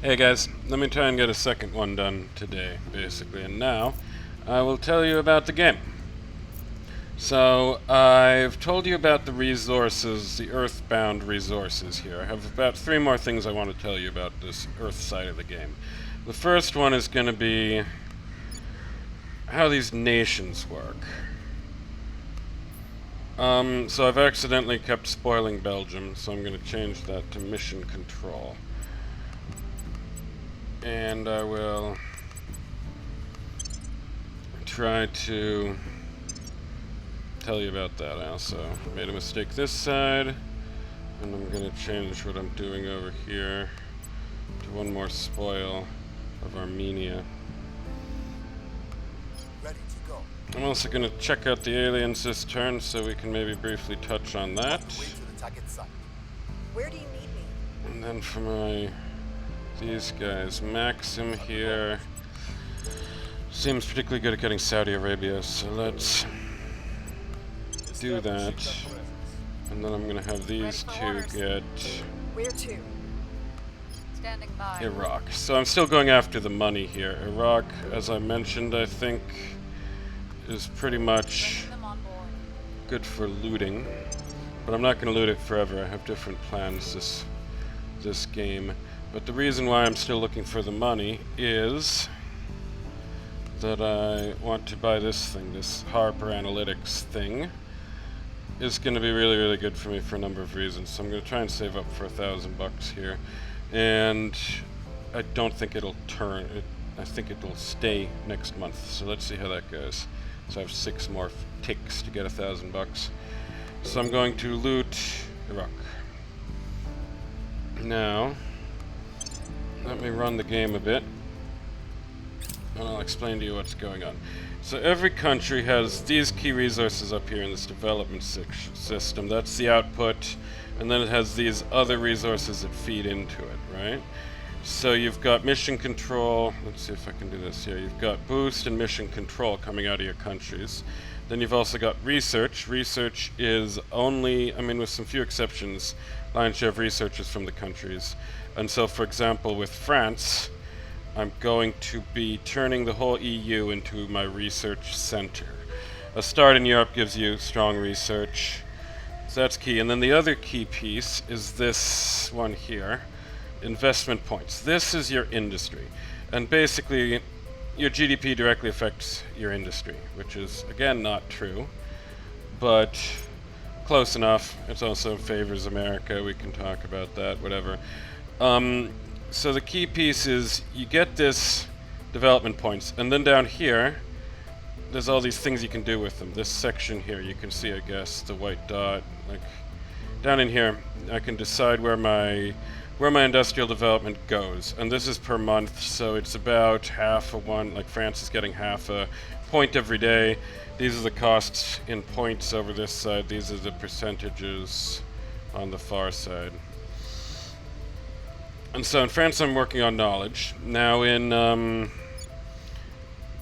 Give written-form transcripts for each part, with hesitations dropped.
Hey guys, let me try and get a second one done today, basically, and now I will tell you about the game. So, I've told you about the resources, the earthbound resources here. I have about 3 more things I want to tell you about this earth side of the game. The first one is going to be how these nations work. So I've accidentally kept spoiling Belgium, so I'm going to change that to mission control. And I will try to tell you about that. I also made a mistake this side, and I'm going to change what I'm doing over here to one more spoil of Armenia. Ready to go. I'm also going to check out the aliens this turn, so we can maybe briefly touch on that. Way to the target site. Where do you need me? And then for these guys, Maxim here seems particularly good at getting Saudi Arabia, so let's do that. And then I'm going to have these two get Where to? Standing by. Iraq. So I'm still going after the money here. Iraq, as I mentioned, I think is pretty much Bringing them on board. good for looting, but I'm not going to loot it forever. I have different plans this game. But the reason why I'm still looking for the money is that I want to buy this thing, this Harper Analytics thing. It's going to be really, really good for me for a number of reasons. So I'm going to try and save up for $1,000 here. And I don't think it'll turn. I think it'll stay next month. So let's see how that goes. So I have 6 more ticks to get $1,000. So I'm going to loot Iraq. Now, let me run the game a bit, and I'll explain to you what's going on. So every country has these key resources up here in this development system. That's the output, and then it has these other resources that feed into it, right? So you've got mission control. Let's see if I can do this here. You've got boost and mission control coming out of your countries. Then you've also got research. Research is only, I mean, with some few exceptions, lion's share of research is from the countries. And so, for example, with France, I'm going to be turning the whole EU into my research center. A start in Europe gives you strong research, so that's key. And then the other key piece is this one here, investment points. This is your industry, and basically your GDP directly affects your industry, which is, again, not true, but close enough. It also favors America. We can talk about that, whatever. So the key piece is you get this development points, and then down here, there's all these things you can do with them. This section here, you can see, I guess, the white dot. Like down in here, I can decide where my industrial development goes, and this is per month, so it's about half a one. Like France is getting half a point every day. These are the costs in points over this side. These are the percentages on the far side. And so in France, I'm working on knowledge. Now in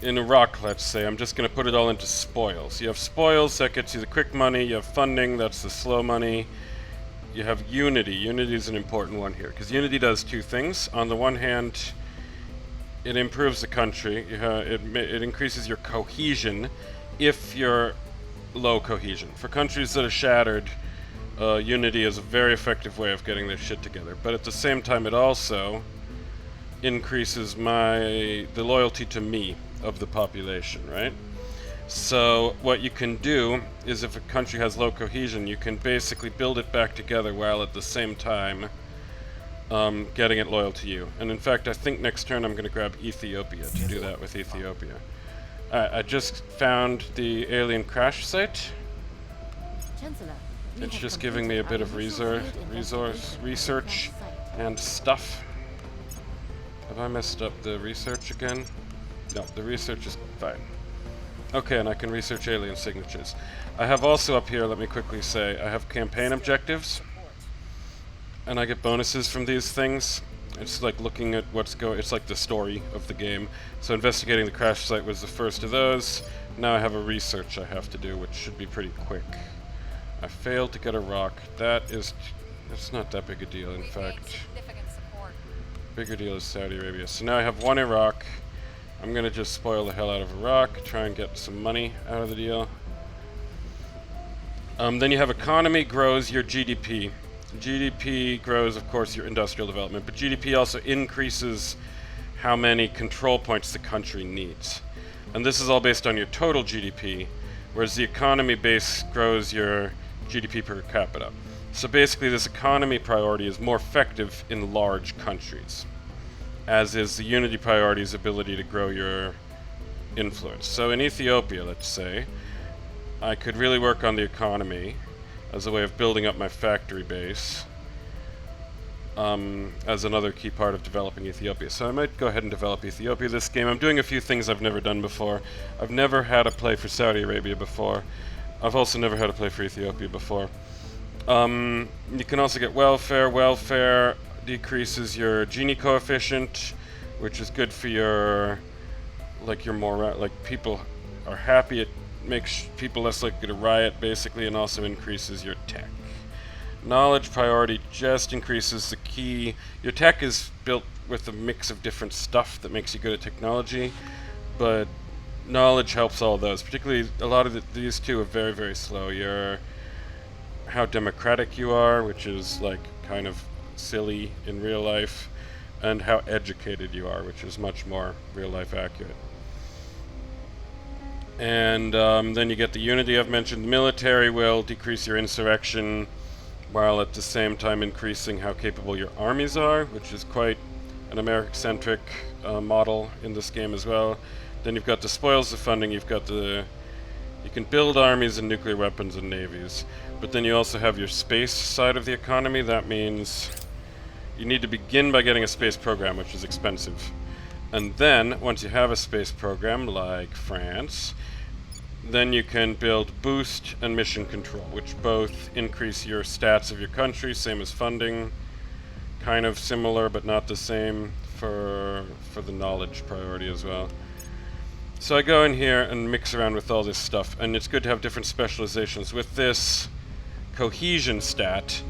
Iraq, let's say, I'm just going to put it all into spoils. You have spoils, that gets you the quick money. You have funding, that's the slow money. You have unity. Unity is an important one here, because unity does 2 things. On the one hand, it improves the country. It increases your cohesion if you're low cohesion. For countries that are shattered, unity is a very effective way of getting their shit together. But at the same time, it also increases the loyalty to me of the population, right? So what you can do is, if a country has low cohesion, you can basically build it back together while at the same time getting it loyal to you. And in fact, I think next turn I'm going to grab Ethiopia to do that with Ethiopia. I just found the alien crash site. Chancellor, It's just giving me a bit of research and stuff. Have I messed up the research again? No, the research is fine. Okay, and I can research alien signatures. I have also up here, let me quickly say, I have campaign objectives, and I get bonuses from these things. It's like looking at it's like the story of the game. So investigating the crash site was the first of those. Now I have a research I have to do, which should be pretty quick. I failed to get a rock. That's not that big a deal, in fact. Significant support. Bigger deal is Saudi Arabia. So now I have one Iraq. I'm gonna just spoil the hell out of Iraq, try and get some money out of the deal. Then you have economy grows your GDP. GDP grows, of course, your industrial development, but GDP also increases how many control points the country needs. And this is all based on your total GDP, whereas the economy base grows your GDP per capita. So basically this economy priority is more effective in large countries, as is the unity priority's ability to grow your influence. So in Ethiopia, let's say, I could really work on the economy as a way of building up my factory base, as another key part of developing Ethiopia. So I might go ahead and develop Ethiopia this game. I'm doing a few things I've never done before. I've never had a play for Saudi Arabia before. I've also never had a play for Ethiopia before. You can also get welfare. Welfare decreases your Gini coefficient, which is good for your, your more, people are happy. It makes people less likely to riot, basically, and also increases your tech. Knowledge priority just increases the key. Your tech is built with a mix of different stuff that makes you good at technology, but knowledge helps all those. Particularly, a lot of these two are very, very slow. How democratic you are, which is kind of silly in real life, and how educated you are, which is much more real life accurate. And then you get the unity I've mentioned. The military will decrease your insurrection, while at the same time increasing how capable your armies are, which is quite an American-centric model in this game as well. Then you've got the spoils of funding. You can build armies and nuclear weapons and navies, but then you also have your space side of the economy. That means you need to begin by getting a space program, which is expensive. And then, once you have a space program, like France, then you can build boost and mission control, which both increase your stats of your country, same as funding. Kind of similar, but not the same for the knowledge priority as well. So I go in here and mix around with all this stuff, and it's good to have different specializations. With this cohesion stat,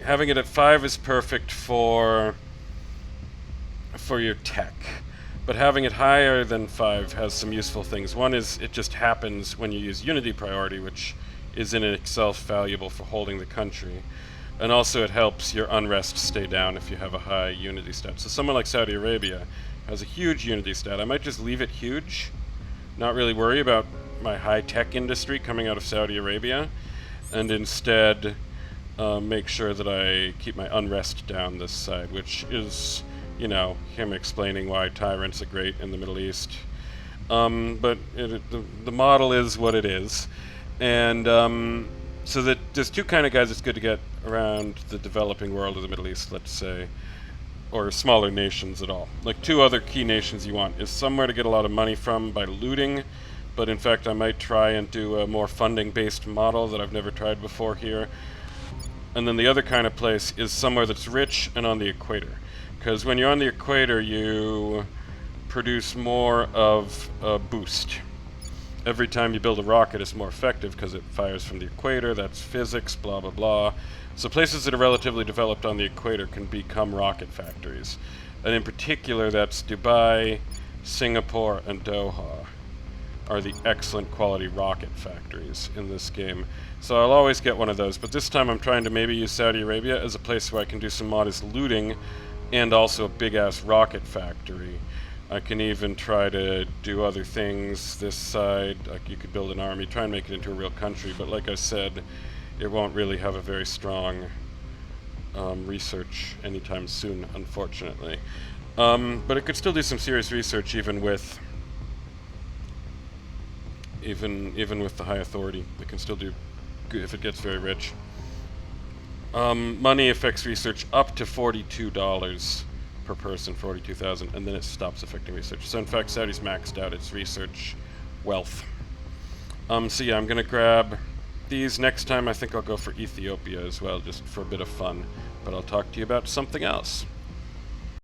having it at 5 is perfect for your tech, but having it higher than 5 has some useful things. One is it just happens when you use unity priority, which is in itself valuable for holding the country, and also it helps your unrest stay down if you have a high unity stat. So someone like Saudi Arabia has a huge unity stat. I might just leave it huge, not really worry about my high-tech industry coming out of Saudi Arabia, and instead make sure that I keep my unrest down this side, which is, him explaining why tyrants are great in the Middle East. But the model is what it is. And so that there's two kind of guys it's good to get around the developing world of the Middle East, let's say, or smaller nations at all. Like two other key nations you want is somewhere to get a lot of money from by looting, but in fact I might try and do a more funding-based model that I've never tried before here. And then the other kind of place is somewhere that's rich and on the equator. Because when you're on the equator, you produce more of a boost. Every time you build a rocket, it's more effective because it fires from the equator. That's physics, blah, blah, blah. So places that are relatively developed on the equator can become rocket factories. And in particular, that's Dubai, Singapore, and Doha are the excellent quality rocket factories in this game. So I'll always get one of those. But this time I'm trying to maybe use Saudi Arabia as a place where I can do some modest looting and also a big-ass rocket factory. I can even try to do other things this side. Like you could build an army, try and make it into a real country, but like I said, it won't really have a very strong research anytime soon, unfortunately. But it could still do some serious research even with the high authority. It can still do good if it gets very rich. Money affects research up to $42 per person, 42,000, and then it stops affecting research. So in fact, Saudi's maxed out its research wealth. So yeah, I'm gonna grab these. Next time I think I'll go for Ethiopia as well, just for a bit of fun. But I'll talk to you about something else.